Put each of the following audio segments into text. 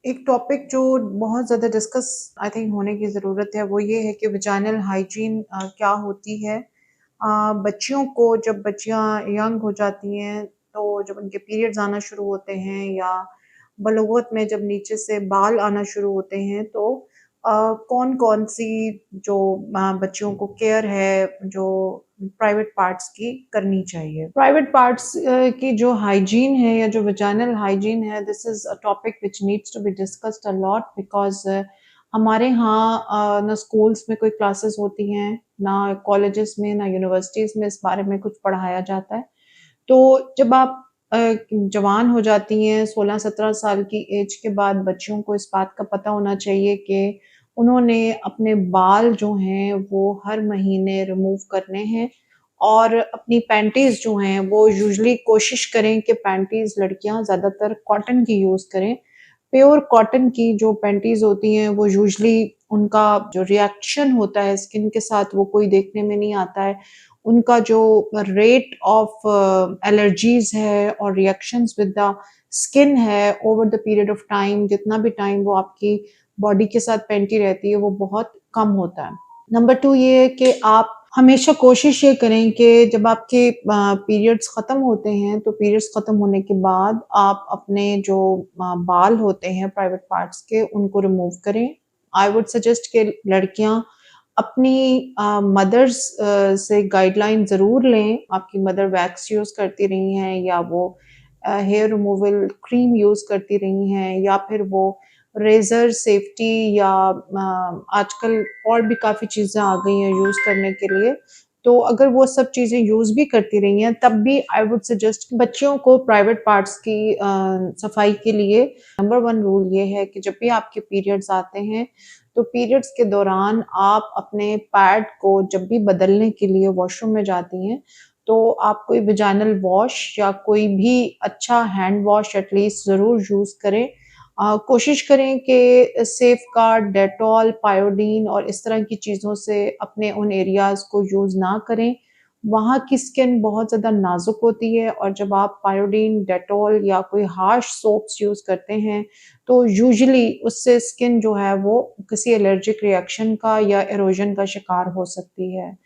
एक टॉपिक जो बहुत ज़्यादा डिस्कस आई थिंक होने की ज़रूरत है वो ये है कि वेजाइनल हाइजीन क्या होती है। बच्चियों को जब बच्चियाँ यंग हो जाती हैं तो जब उनके पीरियड्स आना शुरू होते हैं या बलूगत में जब नीचे से बाल आना शुरू होते हैं तो कौन-कौन सी जो बच्चियों को केयर है जो प्राइवेट पार्ट्स की करनी चाहिए। प्राइवेट पार्ट्स की जो हाइजीन है या जो वेजाइनल हाइजीन है this is a topic which needs to be discussed a lot because हमारे यहाँ ना स्कूल्स में कोई क्लासेस होती हैं, ना कॉलेजेस में, ना यूनिवर्सिटीज़ में इस बारे में कुछ पढ़ाया जाता है। तो जब आप जवान हो जाती हैं 16-17 साल की एज के बाद बच्चियों को इस बात का पता होना चाहिए कि उन्होंने अपने बाल जो हैं वो हर महीने रिमूव करने हैं और अपनी पैंटीज़ जो हैं वो यूजुअली कोशिश करें कि पैंटीज़ लड़कियाँ ज़्यादातर कॉटन की यूज़ करें। प्योर कॉटन की जो पैंटीज़ होती हैं वो यूजुअली उनका जो रिएक्शन होता है स्किन के साथ वो कोई देखने में नहीं आता है। उनका जो रेट ऑफ एलर्जीज़ है और रिएक्शंस विद द स्किन है over the period of time जितना भी टाइम वो आपकी बॉडी के साथ पहनती रहती है वो बहुत कम होता है। नंबर 2 ये है कि आप हमेशा कोशिश ये करें कि जब आपके पीरियड्स ख़त्म होते हैं तो पीरियड्स ख़त्म होने के बाद आप अपने जो बाल होते हैं प्राइवेट पार्ट्स के उनको रिमूव करें। आई वुड सजेस्ट कि लड़कियाँ अपनी मदर्स से गाइडलाइन ज़रूर लें। आपकी मदर वैक्स यूज़ करती रही हैं या वो हेयर रिमूवल क्रीम यूज़ करती रही हैं या फिर वो रेज़र सेफ्टी या आजकल और भी काफ़ी चीज़ें आ गई हैं यूज़ करने के लिए। तो अगर वो सब चीज़ें यूज़ भी करती रही हैं तब भी आई वुड सजेस्ट बच्चियों को प्राइवेट पार्ट्स की सफाई के लिए नंबर 1 रूल ये है कि जब भी आपके पीरियड्स आते हैं तो पीरियड्स के दौरान आप अपने पैड को जब भी बदलने के लिए वॉशरूम में जाती हैं, तो आप कोई वेजाइनल वॉश या कोई भी अच्छा हैंड वॉश एटलीस्ट ज़रूर यूज़ करें। कोशिश करें कि सेफगार्ड, डेटॉल, पायोडीन और इस तरह की चीज़ों से अपने उन एरियाज़ को यूज़ ना करें। वहाँ की स्किन बहुत ज़्यादा नाज़ुक होती है और जब आप पायोडीन, डेटॉल या कोई हार्श सोप्स यूज़ करते हैं, तो यूजुअली उससे स्किन जो है वो किसी एलर्जिक रिएक्शन का या इरोजन का शिकार हो सकती है।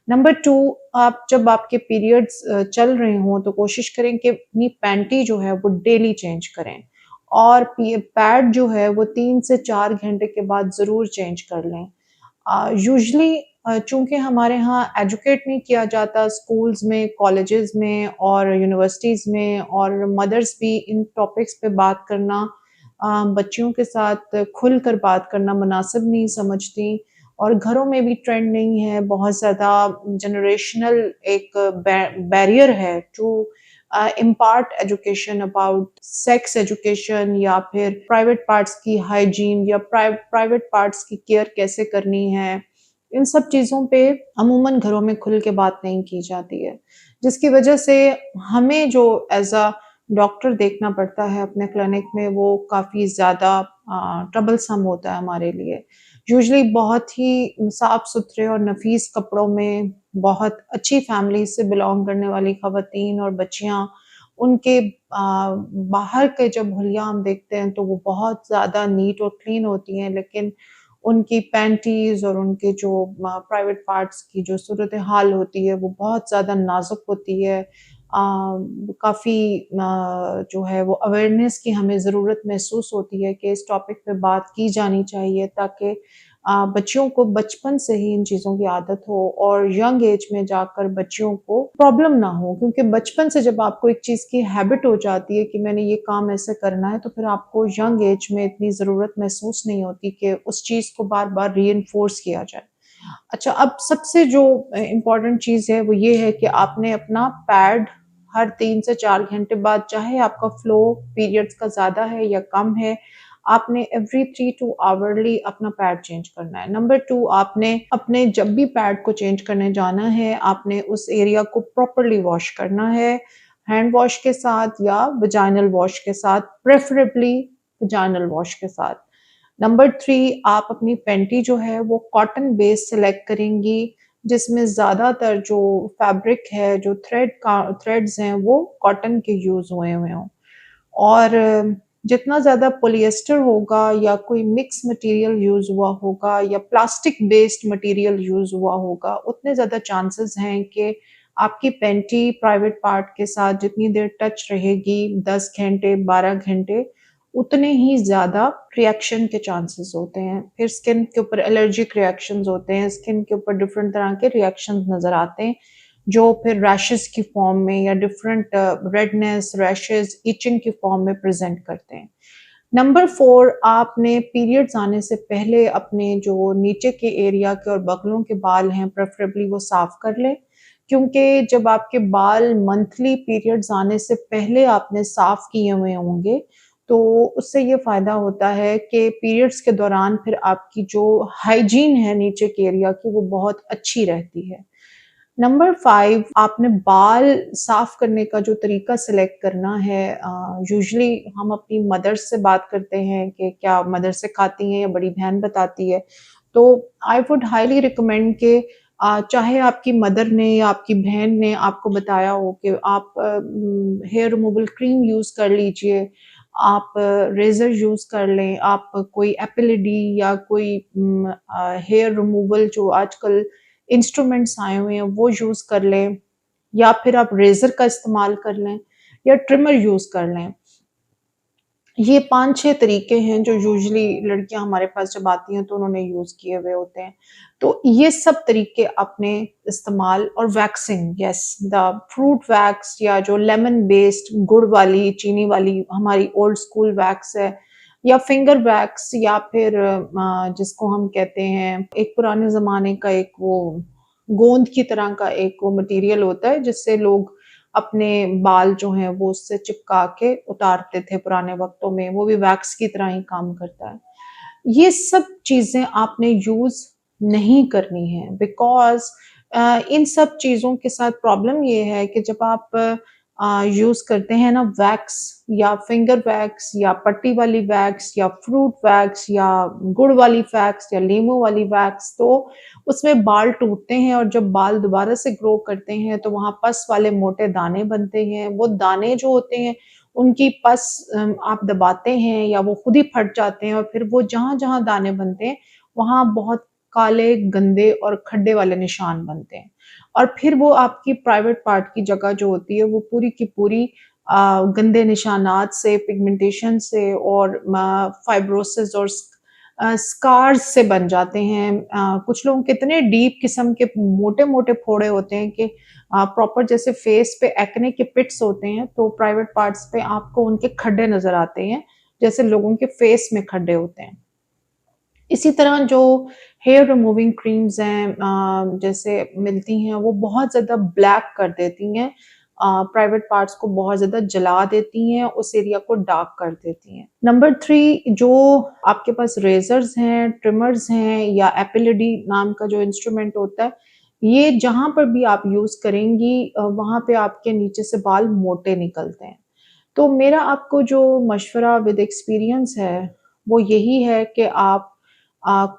नंबर 2 आप जब आपके पीरियड्स चल रहे हों तो कोशिश करें कि अपनी पैंटी जो है वो डेली चेंज करें और पी पैड जो है वो 3 से 4 घंटे के बाद ज़रूर चेंज कर लें। यूजुअली चूँकि हमारे यहाँ एजुकेट नहीं किया जाता स्कूल्स में, कॉलेजेस में और यूनिवर्सिटीज़ में और मदर्स भी इन टॉपिक्स पे बात करना बच्चियों के साथ खुलकर बात करना मुनासिब नहीं समझती और घरों में भी ट्रेंड नहीं है, बहुत ज़्यादा जनरेशनल एक बैरियर है to impart education about sex education या फिर प्राइवेट पार्ट्स की हाइजीन या प्राइवेट पार्ट्स की केयर कैसे करनी है। इन सब चीज़ों पे अमूमन घरों में खुल के बात नहीं की जाती है, जिसकी वजह से हमें जो एज़ अ डॉक्टर देखना पड़ता है अपने क्लिनिक में वो काफ़ी ज़्यादा ट्रबलसम होता है हमारे लिए। यूजुअली बहुत ही साफ-सुथरे और नफ़ीस कपड़ों में बहुत अच्छी फैमिली से बिलॉन्ग करने वाली ख़वातीन और बच्चियाँ उनके बाहर के जब हुलिया हम देखते हैं तो वो बहुत ज़्यादा नीट और क्लीन होती हैं, लेकिन उनकी पैंटीज़ और उनके जो प्राइवेट पार्ट्स की जो सूरत-ए-हाल होती है वो बहुत ज़्यादा नाज़ुक होती है। काफ़ी जो है वो अवेयरनेस की हमें ज़रूरत महसूस होती है कि इस टॉपिक पे बात की जानी चाहिए ताकि बच्चियों को बचपन से ही इन चीज़ों की आदत हो और यंग एज में जाकर बच्चियों को प्रॉब्लम ना हो क्योंकि बचपन से जब आपको एक चीज़ की हैबिट हो जाती है कि मैंने ये काम ऐसे करना है तो फिर आपको यंग एज में इतनी ज़रूरत महसूस नहीं होती कि उस चीज़ को बार-बार रीइन्फोर्स किया जाए। अच्छा, अब सबसे जो इम्पोर्टेंट चीज़ है वो ये है कि आपने अपना पैड हर 3 से 4 घंटे बाद चाहे आपका फ्लो पीरियड्स का ज़्यादा है या कम है, आपने एवरी 3 टू आवरली अपना पैड चेंज करना है। नंबर 2 आपने अपने जब भी पैड को चेंज करने जाना है, आपने उस एरिया को प्रॉपर्ली वॉश करना है, हैंड वॉश के साथ या वेजाइनल वॉश के साथ, प्रेफरेबली वेजाइनल वॉश के साथ। नंबर 3 आप अपनी पैंटी जो है वो कॉटन बेस सेलेक्ट करेंगी, जिसमें ज़्यादातर जो फैब्रिक है, जो थ्रेड्स हैं वो कॉटन के यूज़ हुए हुए हों। और जितना ज़्यादा पॉलिएस्टर होगा या कोई मिक्स मटेरियल यूज़ हुआ होगा या प्लास्टिक बेस्ड मटेरियल यूज़ हुआ होगा, उतने ज़्यादा चांसेस हैं कि आपकी पैंटी प्राइवेट पार्ट के साथ जितनी देर टच रहेगी 10 घंटे, 12 घंटे, उतने ही ज़्यादा रिएक्शन के चांसेस होते हैं। फिर स्किन के ऊपर एलर्जिक रिएक्शंस होते हैं, स्किन के ऊपर डिफरेंट तरह के रिएक्शंस नज़र आते हैं, जो फिर रैशेज़ की फॉर्म में या डिफरेंट रेडनेस, रैशेज़, इचिंग की फॉर्म में प्रेज़ेंट करते हैं। नंबर 4, आपने पीरियड्स आने से पहले अपने जो नीचे के एरिया के और बगलों के बाल हैं प्रेफरेबली वो साफ कर लें, क्योंकि जब आपके बाल मंथली पीरियड्स आने से पहले आपने साफ किए हुए होंगे, तो उससे ये फ़ायदा होता है कि पीरियड्स के दौरान फिर आपकी जो हाइजीन है नीचे के एरिया की वो बहुत अच्छी रहती है। नंबर 5, आपने बाल साफ करने का जो तरीका सिलेक्ट करना है, यूजुअली हम अपनी मदर से बात करते हैं कि क्या मदर सिखाती हैं या बड़ी बहन बताती है। तो आई वुड हाइली रिकमेंड कि चाहे आपकी मदर ने या आपकी बहन ने आपको बताया हो कि आप हेयर रिमूवल क्रीम यूज़ कर लीजिए, आप रेज़र यूज़ कर लें, आप कोई एपिलिडी या कोई हेयर रिमूवल जो आजकल इंस्ट्रूमेंट्स आए हुए हैं वो यूज़ कर लें, या फिर आप रेज़र का इस्तेमाल कर लें या ट्रिमर यूज़ कर लें। ये 5-6 तरीके हैं जो यूजुअली लड़कियाँ हमारे पास जब आती हैं तो उन्होंने यूज़ किए हुए होते हैं। तो ये सब तरीके अपने इस्तेमाल, और waxing, yes, the fruit wax या जो लेमन बेस्ड गुड़ वाली, चीनी वाली हमारी ओल्ड स्कूल वैक्स है, या फिंगर वैक्स, या फिर जिसको हम कहते हैं एक पुराने ज़माने का एक वो गोंद की तरह का एक वो मटेरियल होता है जिससे लोग अपने बाल जो हैं वो उससे चिपका के उतारते थे पुराने वक़्तों में, वो भी वैक्स की तरह ही काम करता है। ये सब चीज़ें आपने यूज़ नहीं करनी है, बिकॉज़ इन सब चीज़ों के साथ प्रॉब्लम ये है कि जब आप यूज़ करते हैं ना वैक्स या फिंगर वैक्स या पट्टी वाली वैक्स या फ्रूट वैक्स या गुड़ वाली वैक्स या लीमू वाली वैक्स, तो उसमें बाल टूटते हैं और जब बाल दोबारा से ग्रो करते हैं तो वहाँ पस वाले मोटे दाने बनते हैं। वो दाने जो होते हैं उनकी पस आप दबाते हैं या वो खुद ही फट जाते हैं, और फिर वो जहाँ-जहाँ दाने बनते हैं, वहाँ बहुत काले, गंदे और खड्डे वाले निशान बनते हैं। और फिर वो आपकी प्राइवेट पार्ट की जगह जो होती है, वो पूरी की पूरी गंदे निशानात से, पिगमेंटेशन से और फाइब्रोसिस और स्कार्स से बन जाते हैं। कुछ लोगों के इतने डीप किस्म के मोटे-मोटे फोड़े होते हैं कि प्रॉपर जैसे फेस पे एक्ने के पिट्स होते हैं, तो प्राइवेट पार्ट्स पे आपको उनके खड्डे नज़र आते हैं, जैसे लोगों के फेस में खड्डे होते हैं। इसी तरह जो हेयर रिमूविंग क्रीम्स हैं जैसे मिलती हैं, वो बहुत ज़्यादा ब्लैक कर देती हैं, प्राइवेट पार्ट्स को बहुत ज़्यादा जला देती हैं, उस एरिया को डार्क कर देती हैं। नंबर 3, जो आपके पास रेज़र्स हैं, ट्रिमर्स हैं या एपिलिडी नाम का जो इंस्ट्रूमेंट होता है, ये जहाँ पर भी आप यूज़ करेंगी वहाँ पे आपके नीचे से बाल मोटे निकलते हैं। तो मेरा आपको जो मशवरा विद एक्सपीरियंस है, वो यही है कि आप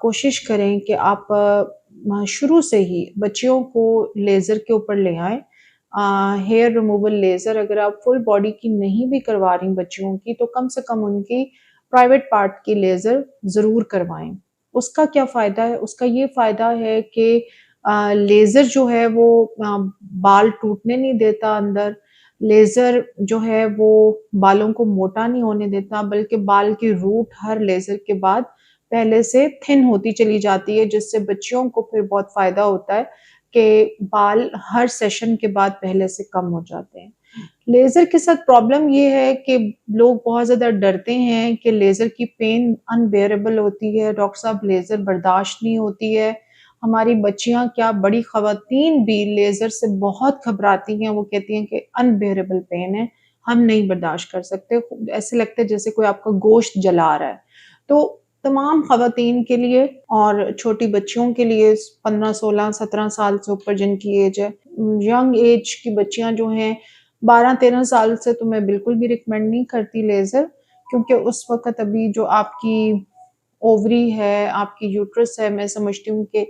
कोशिश करें कि आप शुरू से ही बच्चियों को लेज़र के ऊपर ले आएँ। हेयर रिमूवल लेज़र अगर आप फुल बॉडी की नहीं भी करवा रही बच्चियों की, तो कम से कम उनकी प्राइवेट पार्ट की लेज़र ज़रूर करवाएँ। उसका क्या फ़ायदा है? उसका ये फ़ायदा है कि लेज़र जो है वो बाल टूटने नहीं देता अंदर, लेज़र जो है वो बालों को मोटा नहीं होने देता, बल्कि बाल की रूट हर लेज़र के बाद पहले से थिन होती चली जाती है, जिससे बच्चियों को फिर बहुत फ़ायदा होता है कि बाल हर सेशन के बाद पहले से कम हो जाते हैं। लेज़र के साथ प्रॉब्लम ये है कि लोग बहुत ज़्यादा डरते हैं कि लेज़र की पेन अनबेयरेबल होती है, डॉक्टर साहब लेज़र बर्दाश्त नहीं होती है। हमारी बच्चियाँ क्या बड़ी ख़वातीन भी लेज़र से बहुत घबराती हैं, वो कहती हैं कि अनबेयरेबल पेन है, हम नहीं बर्दाश्त कर सकते, ऐसे लगता है जैसे कोई आपका गोश्त जला रहा है। तो तमाम ख़वातीन के लिए और छोटी बच्चियों के लिए 15, 16, 17 साल से ऊपर जिनकी एज है, यंग एज की बच्चियाँ जो हैं 12-13 साल से, तो मैं बिल्कुल भी रिकमेंड नहीं करती लेज़र, क्योंकि उस वक़्त अभी जो आपकी ओवरी है, आपकी यूट्रस है, मैं समझती हूँ कि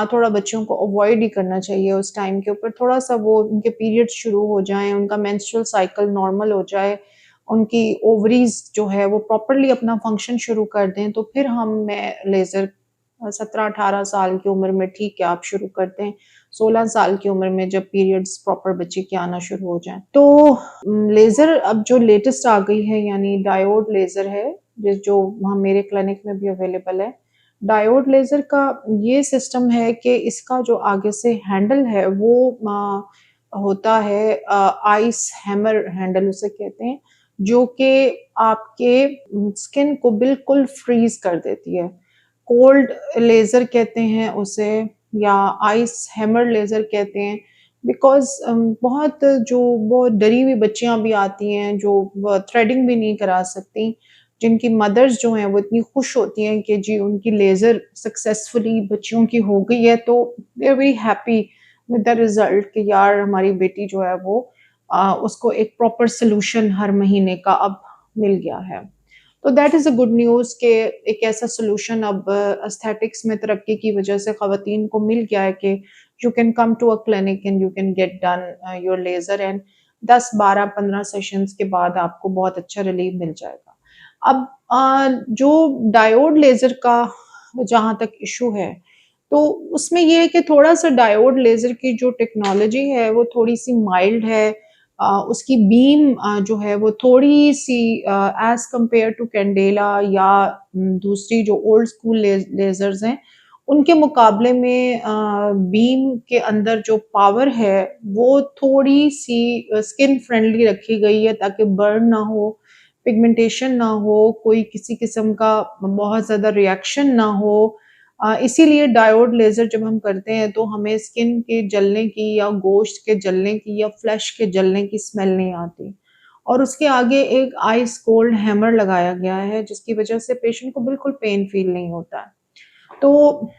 थोड़ा बच्चों को अवॉइड ही करना चाहिए उस टाइम के ऊपर। थोड़ा-सा वो उनके पीरियड्स शुरू हो जाएँ, उनका मेंस्ट्रुअल साइकिल नॉर्मल हो जाए उनकी ओवरीज जो है वो प्रॉपरली अपना फंक्शन शुरू कर दें, तो फिर मैं लेज़र 17-18 साल की उम्र में ठीक है आप शुरू करते हैं, 16 साल की उम्र में जब पीरियड्स प्रॉपर बच्चे के आना शुरू हो जाएँ। तो लेज़र अब जो लेटेस्ट आ गई है यानी डायोड लेज़र है, जो वहाँ मेरे क्लिनिक में भी अवेलेबल है। डायोड लेज़र का ये सिस्टम है कि इसका जो आगे से हैंडल है वो होता है आइस हैमर हैंडल उसे कहते हैं, जो कि आपके स्किन को बिल्कुल फ्रीज़ कर देती है। कोल्ड लेज़र कहते हैं उसे या आइस हैमर लेज़र कहते हैं बिकॉज़ बहुत जो बहुत डरी हुई बच्चियाँ भी आती हैं जो थ्रेडिंग भी नहीं करा सकती, जिनकी मदर्स जो हैं वो इतनी खुश होती हैं कि जी उनकी लेज़र सक्सेसफुली बच्चियों की हो गई है, तो they are very happy with the result कि यार हमारी बेटी जो है वो उसको एक प्रॉपर सॉल्यूशन हर महीने का अब मिल गया है। तो that is a good news कि एक ऐसा सॉल्यूशन अब एस्थेटिक्स में तरक्की की वजह से ख़वातीन को मिल गया है कि you can come to a clinic and you can get done your laser and 10, 12, 15 sessions के बाद आपको बहुत अच्छा रिलीफ मिल जाएगा। अब जो डायोड लेज़र का जहाँ तक इश्यू है, तो उसमें ये है कि थोड़ा-सा डायोड लेज़र की जो टेक्नोलॉजी है वो थोड़ी-सी माइल्ड है। उसकी बीम जो है वो थोड़ी-सी एज़ कंपेयर टू कैंडेला या दूसरी जो ओल्ड स्कूल लेज़र्स हैं, उनके मुकाबले में बीम के अंदर जो पावर है, वो थोड़ी-सी स्किन फ्रेंडली रखी गई है ताकि बर्न ना हो, पिगमेंटेशन ना हो, कोई किसी किस्म का बहुत ज़्यादा रिएक्शन ना हो। इसीलिए डायोड लेज़र जब हम करते हैं तो हमें स्किन के जलने की या गोश्त के जलने की या फ्लेश के जलने की स्मेल नहीं आती। और उसके आगे एक आइस कोल्ड हैमर लगाया गया है जिसकी वज़ह से पेशेंट को बिल्कुल पेन फ़ील नहीं होता है। तो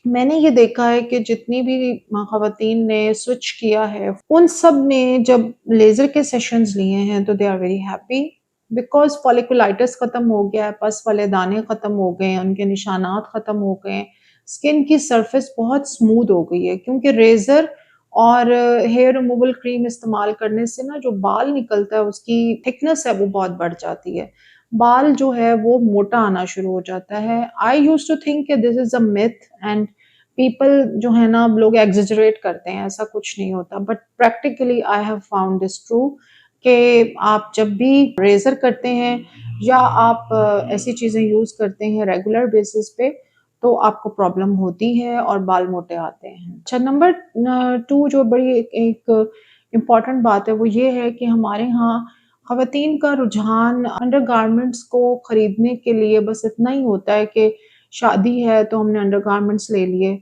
मैंने ये देखा है कि जितनी भी ख़वातीन ने स्विच किया है, उन सब ने जब लेज़र के सेशंस लिए हैं तो they are very happy because folliculitis ख़त्म हो गया है, पस वाले दाने ख़त्म हो गए हैं, उनके निशानात ख़त्म हो गए हैं, स्किन की सरफेस बहुत स्मूथ हो गई है क्योंकि रेज़र और हेयर रिमूवल क्रीम इस्तेमाल करने से ना जो बाल निकलता है उसकी थिकनेस है वो बहुत बढ़ जाती है। बाल जो है वो मोटा आना शुरू हो जाता है। आई यूज्ड टू थिंक कि this is a myth and people जो है ना लोग एग्ज़ैजरेट करते हैं, ऐसा कुछ नहीं होता। But practically I have found this true कि आप जब भी रेज़र करते हैं या आप ऐसी चीज़ें यूज़ करते हैं रेगुलर बेसिस पे, तो आपको प्रॉब्लम होती है और बाल मोटे आते हैं। अच्छा नंबर 2 जो बड़ी एक इम्पोर्टेंट बात है वो ये है कि हमारे यहाँ ख़वातीन का रुझान अंडरगारमेंट्स को खरीदने के लिए बस इतना ही होता है कि शादी है तो हमने अंडरगारमेंट्स ले लिए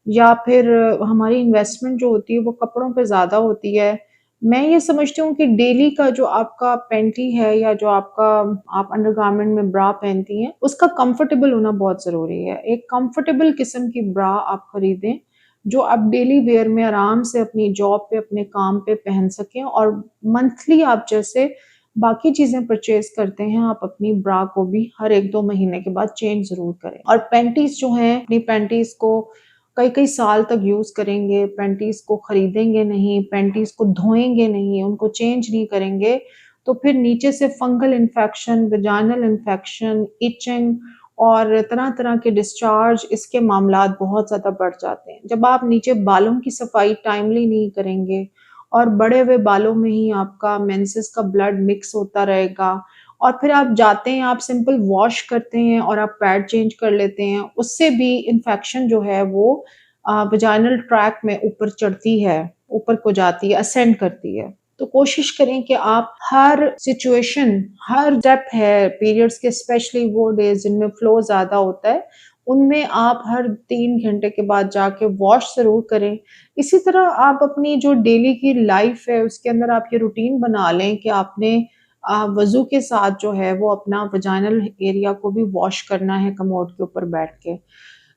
या फिर हमारी इन्वेस्टमेंट जो होती है वो कपड़ों पे ज़्यादा होती है। मैं ये समझती हूँ कि डेली का जो आपका पैंटी है या जो आपका आप अंडरगारमेंट में ब्रा पहनती हैं, उसका कंफर्टेबल होना बहुत ज़रूरी है। एक कंफर्टेबल किस्म की ब्रा आप खरीदें, जो आप डेली वियर में आराम से अपनी जॉब पे, अपने काम पे पहन सकें और मंथली आप जैसे बाकी चीज़ें परचेज़ करते हैं, आप अपनी ब्रा को भी हर 1-2 महीने के बाद चेंज ज़रूर करें। और पैंटीज़ जो हैं, अपनी पैंटीज़ को कई-कई साल तक यूज़ करेंगे, पैंटीज़ को खरीदेंगे नहीं, पैंटीज़ को धोएँगे नहीं, उनको चेंज नहीं करेंगे, तो फिर नीचे से fungal infection, vaginal infection, itching और तरह-तरह के डिस्चार्ज इसके मामलात बहुत ज़्यादा बढ़ जाते हैं। जब आप नीचे बालों की सफाई टाइमली नहीं करेंगे और बड़े हुए बालों में ही आपका मेंसेस का ब्लड मिक्स होता रहेगा और फिर आप जाते हैं, आप सिंपल वॉश करते हैं और आप पैड चेंज कर लेते हैं, उससे भी इन्फेक्शन जो है वो वेजाइनल ट्रैक्ट में ऊपर चढ़ती है, ऊपर को जाती है, असेंड करती है। तो कोशिश करें कि आप हर सिचुएशन, हर स्टेप है पीरियड्स के स्पेशली वो डेज़ जिनमें फ्लो ज़्यादा होता है, उनमें आप हर 3 घंटे के बाद जाके वॉश ज़रूर करें। इसी तरह आप अपनी जो डेली की लाइफ़ है उसके अंदर आप ये रूटीन बना लें कि आपने वज़ू के साथ जो है वो अपना वेजाइनल एरिया को भी वॉश करना है कमोड के ऊपर बैठ के।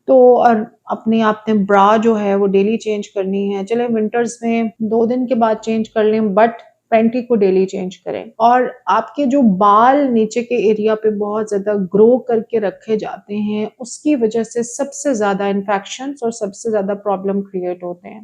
तो और अपने आपने ब्रा जो है वो डेली चेंज करनी है। चले विंटर्स में 2 दिन के बाद चेंज कर लें बट पैंटी को डेली चेंज करें। और आपके जो बाल नीचे के एरिया पे बहुत ज़्यादा ग्रो करके रखे जाते हैं, उसकी वज़ह से सबसे ज़्यादा इन्फेक्शंस और सबसे ज़्यादा प्रॉब्लम क्रिएट होते हैं।